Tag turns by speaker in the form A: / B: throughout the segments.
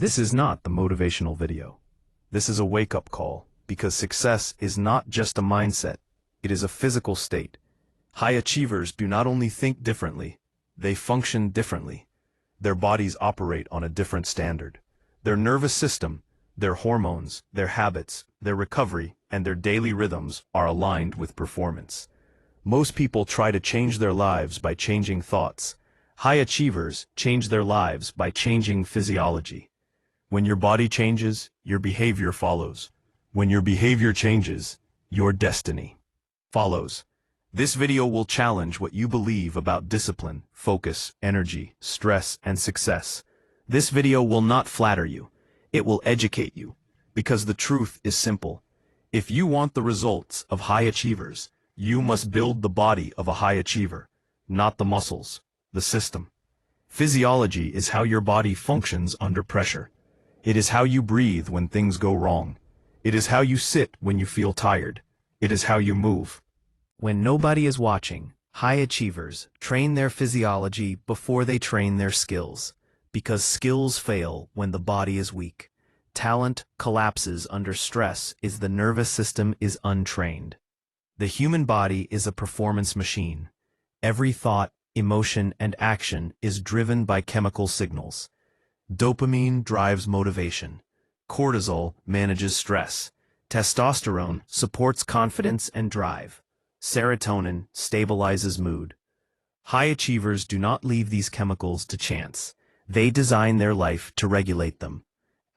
A: This is not the motivational video. This is a wake-up call, because success is not just a mindset, it is a physical state. High achievers do not only think differently, they function differently. Their bodies operate on a different standard. Their nervous system, their hormones, their habits, their recovery, and their daily rhythms are aligned with performance. Most people try to change their lives by changing thoughts. High achievers change their lives by changing physiology. When your body changes, your behavior follows. When your behavior changes, your destiny follows. This video will challenge what you believe about discipline, focus, energy, stress, and success. This video will not flatter you. It will educate you. Because the truth is simple. If you want the results of high achievers, you must build the body of a high achiever, not the muscles, the system. Physiology is how your body functions under pressure. It is how you breathe when things go wrong. It is how you sit when you feel tired. It is how you move.
B: When nobody is watching, high achievers train their physiology before they train their skills, because skills fail when the body is weak. Talent collapses under stress as the nervous system is untrained. The human body is a performance machine. Every thought, emotion, and action is driven by chemical signals. Dopamine drives motivation. Cortisol manages stress. Testosterone supports confidence and drive. Serotonin stabilizes mood. High achievers do not leave these chemicals to chance. They design their life to regulate them.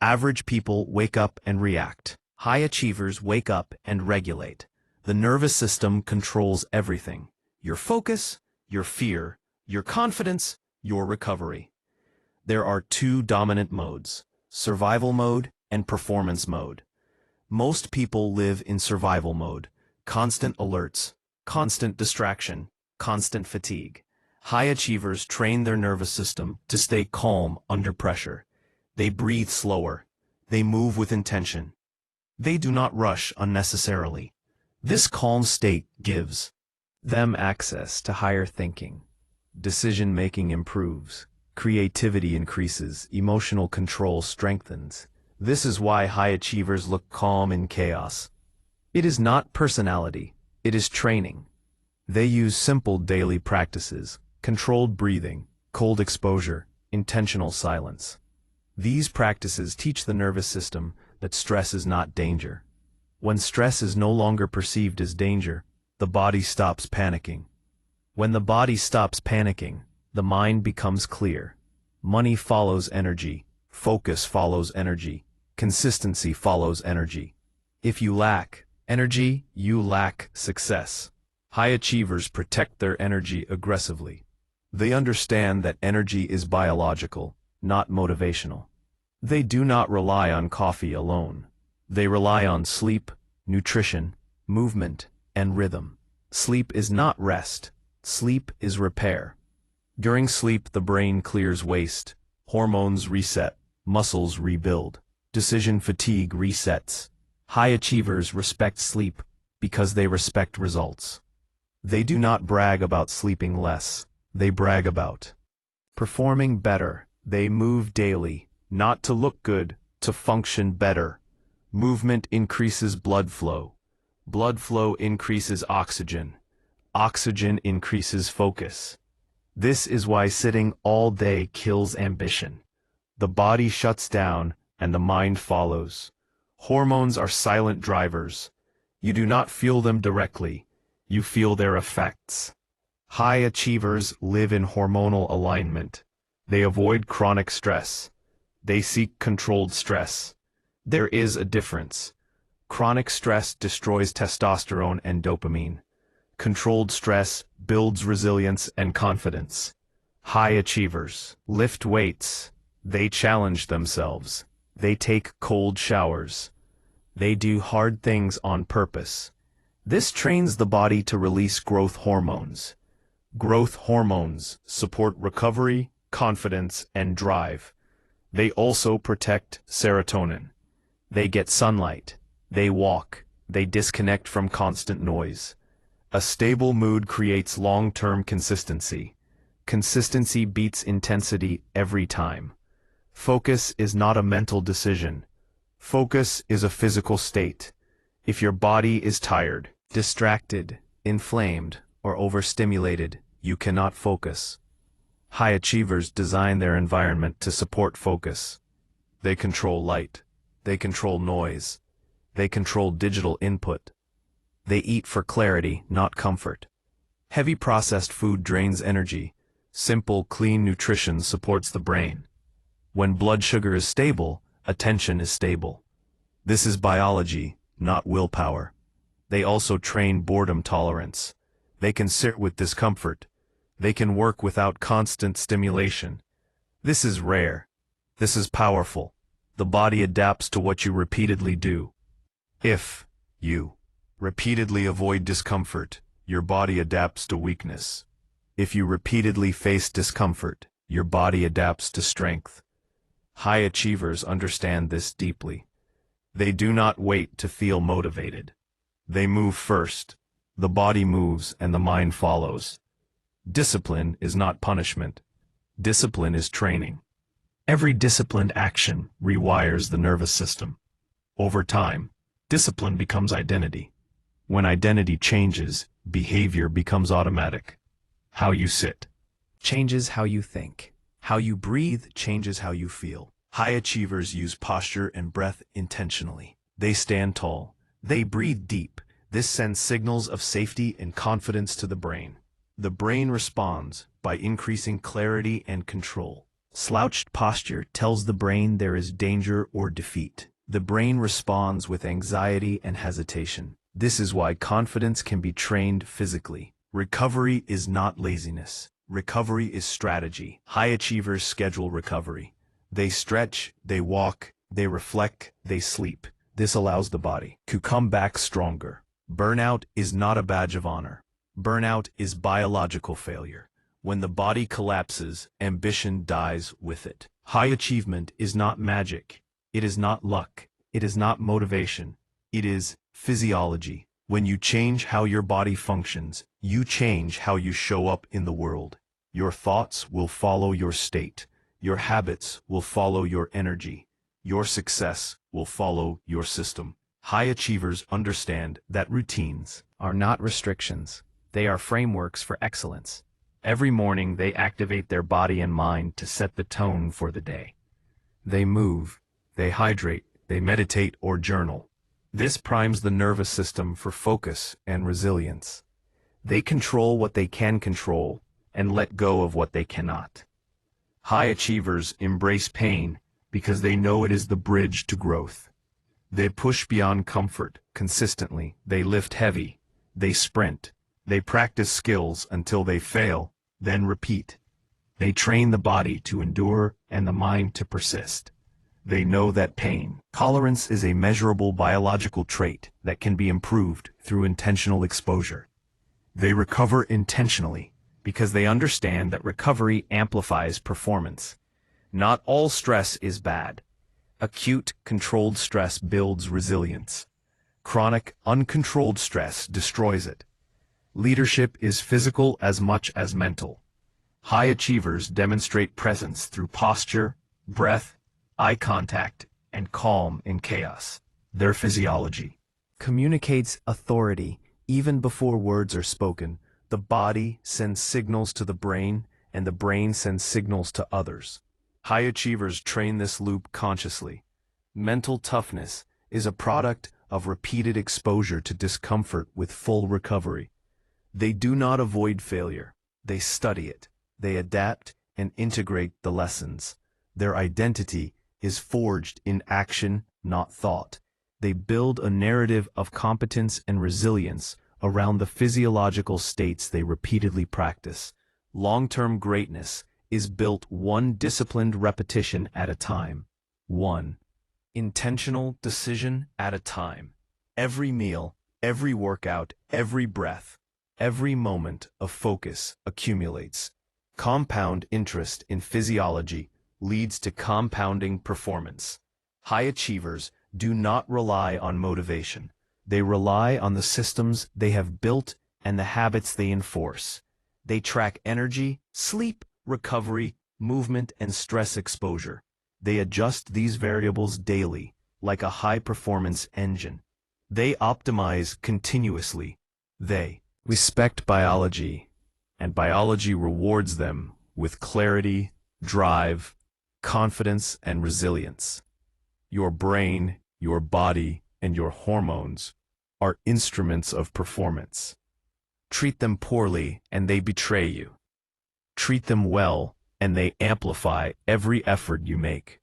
B: Average people wake up and react. High achievers wake up and regulate. The nervous system controls everything. Your focus, your fear, your confidence, your recovery. There are two dominant modes, survival mode and performance mode. Most people live in survival mode, constant alerts, constant distraction, constant fatigue. High achievers train their nervous system to stay calm under pressure. They breathe slower. They move with intention. They do not rush unnecessarily. This calm state gives them access to higher thinking. Decision-making improves. Creativity increases. Emotional control strengthens. This is why high achievers look calm in chaos. It is not personality. It is training. They use simple daily practices, controlled breathing, cold exposure, intentional silence. These practices teach the nervous system that stress is not danger. When stress is no longer perceived as danger, the body stops panicking. When the body stops panicking, the mind becomes clear. Money follows energy. Focus follows energy. Consistency follows energy. If you lack energy, you lack success. High achievers protect their energy aggressively. They understand that energy is biological, not motivational. They do not rely on coffee alone. They rely on sleep, nutrition, movement, and rhythm. Sleep is not rest. Sleep is repair. During sleep, the brain clears waste. Hormones reset. Muscles rebuild. Decision fatigue resets. High achievers respect sleep because they respect results. They do not brag about sleeping less. They brag about performing better. They move daily, not to look good, to function better. Movement increases blood flow. Blood flow increases oxygen. Oxygen increases focus. This is why sitting all day kills ambition. The body shuts down and the mind follows. Hormones are silent drivers. You do not feel them directly. You feel their effects. High achievers live in hormonal alignment. They avoid chronic stress. They seek controlled stress. There is a difference. Chronic stress destroys testosterone and dopamine. Controlled stress builds resilience and confidence. High achievers lift weights. They challenge themselves. They take cold showers. They do hard things on purpose. This trains the body to release growth hormones. Growth hormones support recovery, confidence, and drive. They also protect serotonin. They get sunlight. They walk. They disconnect from constant noise. A stable mood creates long-term consistency. Consistency beats intensity every time.
A: Focus is not a mental decision. Focus is a physical state. If your body is tired,
B: Distracted, inflamed, or overstimulated, you cannot focus.
A: high achievers design their environment to support focus. They control light. They control noise. They control digital input.
B: They eat for clarity, not comfort.
A: Heavy processed food drains energy. Simple, clean nutrition supports the brain. When blood sugar is stable, attention is stable. This is biology, not willpower. They also train boredom tolerance. They can sit with discomfort. They can work without constant stimulation. This is rare. This is powerful. The body adapts to what you repeatedly do. If you repeatedly avoid discomfort, your body adapts to weakness. If you repeatedly face discomfort, your body adapts to strength. High achievers understand this deeply. They do not wait to feel motivated. They move first. The body moves and the mind follows. Discipline is not punishment. Discipline is training. Every disciplined action rewires the nervous system. Over time, discipline becomes identity. When identity changes, behavior becomes automatic. How you sit
B: Changes how you think.
A: How you breathe changes how you feel. High achievers use posture and breath intentionally. They stand tall. They breathe deep. This sends signals of safety and confidence to the brain. The brain responds by increasing clarity and control.
B: Slouched posture tells the brain there is danger or defeat.
A: The brain responds with anxiety and hesitation. This is why confidence can be trained physically. Recovery is not laziness. Recovery is strategy. High achievers schedule recovery. They stretch, they walk, they reflect, they sleep. This allows the body to come back stronger. Burnout is not a badge of honor. Burnout is biological failure. When the body collapses, ambition dies with it. High achievement is not magic. It is not luck. It is not motivation. It is physiology. When you change how your body functions, you change how you show up in the world. Your thoughts will follow your state. Your habits will follow your energy. Your success will follow your system. High achievers understand that routines
B: Are not restrictions. They are frameworks for excellence.
A: Every morning they activate their body and mind to set the tone for the day. They move, they hydrate, they meditate or journal. This primes the nervous system for focus and resilience. They control what they can control and let go of what they cannot. High achievers embrace pain because they know it is the bridge to growth. They push beyond comfort consistently. They lift heavy. They sprint. They practice skills until they fail, then repeat. They train the body to endure and the mind to persist. They know that pain tolerance is a measurable biological trait that can be improved through intentional exposure. They recover intentionally because they understand that recovery amplifies performance. Not all stress is bad. Acute, controlled stress builds resilience. Chronic, uncontrolled stress destroys it. Leadership is physical as much as mental. High achievers demonstrate presence through posture, breath, eye contact, and calm in chaos. Their physiology
B: Communicates authority even before words are spoken.
A: The body sends signals to the brain, and the brain sends signals to others. High achievers train this loop consciously. Mental toughness is a product of repeated exposure to discomfort with full recovery. They do not avoid failure. They study it. They adapt and integrate the lessons. Their identity is forged in action, not thought. They build a narrative of competence and resilience around the physiological states they repeatedly practice. Long-term greatness is built one disciplined repetition at a time. One intentional decision at a time. Every meal, every workout, every breath, every moment of focus accumulates. Compound interest in physiology leads to compounding performance. High achievers do not rely on motivation. They rely on the systems they have built and the habits they enforce. They track energy, sleep, recovery, movement, and stress exposure. They adjust these variables daily, like a high-performance engine. They optimize continuously. They respect biology, and biology rewards them with clarity, drive, confidence, and resilience. Your brain, your body, and your hormones are instruments of performance. Treat them poorly, and they betray you. Treat them well, and they amplify every effort you make.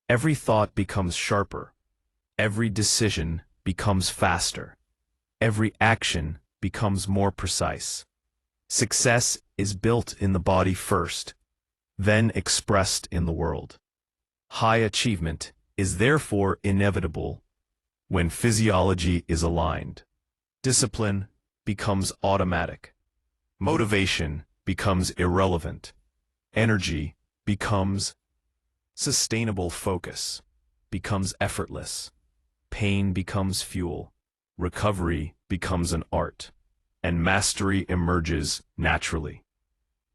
A: Every thought becomes sharper. Every decision becomes faster. Every action becomes more precise. Success is built in the body first, then expressed in the world. High achievement is therefore inevitable when physiology is aligned. Discipline becomes automatic. Motivation becomes irrelevant. Energy becomes sustainable. Focus becomes effortless. Pain becomes fuel. Recovery becomes an art. And mastery emerges naturally.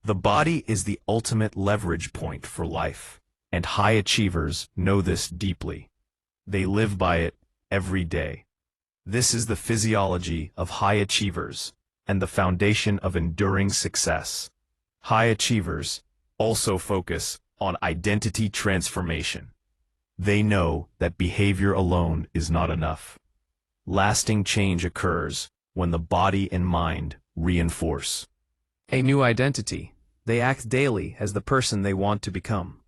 A: The body is the ultimate leverage point for life, and high achievers know this deeply. They live by it every day. This is the physiology of high achievers and the foundation of enduring success. High achievers also focus on identity transformation. They know that behavior alone is not enough. Lasting change occurs when the body and mind reinforce a new identity. They act daily as the person they want to become.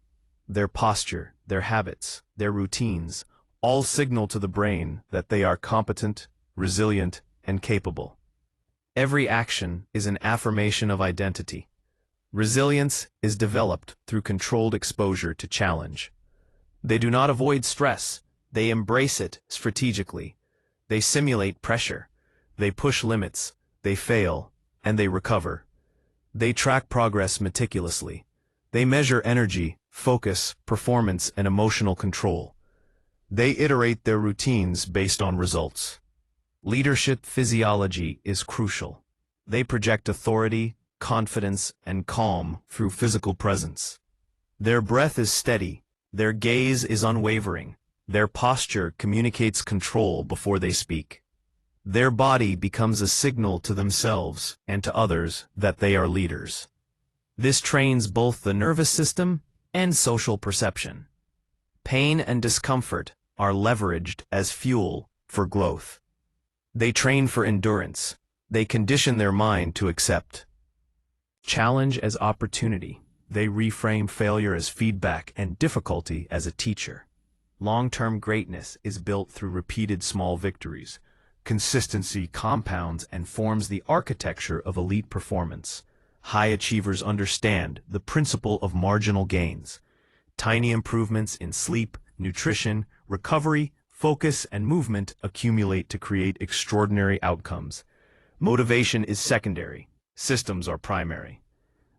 A: Their posture, their habits, their routines all signal to the brain that they are competent, resilient, and capable. Every action is an affirmation of identity. Resilience is developed through controlled exposure to challenge. They do not avoid stress, they embrace it strategically. They simulate pressure. They push limits, they fail, and they recover. They track progress meticulously. They measure energy, focus, performance, and emotional control. They iterate their routines based on results. Leadership physiology is crucial. They project authority, confidence, and calm through physical presence. Their breath is steady. Their gaze is unwavering. Their posture communicates control before they speak. Their body becomes a signal to themselves and to others that they are leaders. This trains both the nervous system and social perception. Pain and discomfort are leveraged as fuel for growth. They train for endurance. They condition their mind to accept challenge as opportunity. They reframe failure as feedback and difficulty as a teacher. Long-term greatness is built through repeated small victories. Consistency compounds and forms the architecture of elite performance. High achievers understand the principle of marginal gains. Tiny improvements in sleep, nutrition, recovery, focus, and movement accumulate to create extraordinary outcomes. Motivation is secondary. Systems are primary.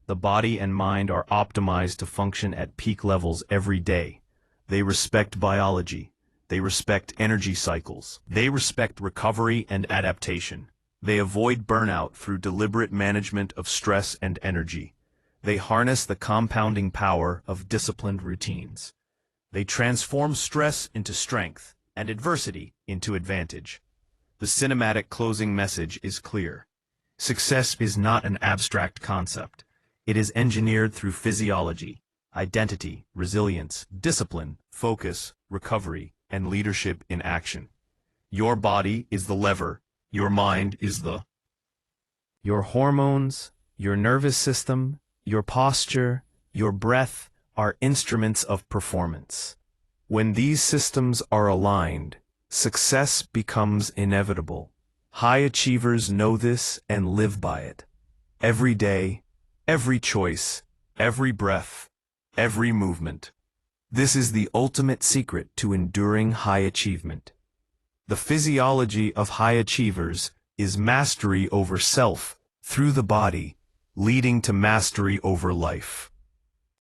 A: The body and mind are optimized to function at peak levels every day. They respect biology. They respect energy cycles. They respect recovery and adaptation. They avoid burnout through deliberate management of stress and energy. They harness the compounding power of disciplined routines. They transform stress into strength and adversity into advantage. The cinematic closing message is clear. Success is not an abstract concept. It is engineered through physiology, identity, resilience, discipline, focus, recovery, and leadership in action. Your body is the lever. Your mind is your hormones, your nervous system, your posture, your breath are instruments of performance. When these systems are aligned, success becomes inevitable. High achievers know this and live by it. Every day, every choice, every breath, every movement. This is the ultimate secret to enduring high achievement. The physiology of high achievers is mastery over self through the body, leading to mastery over life.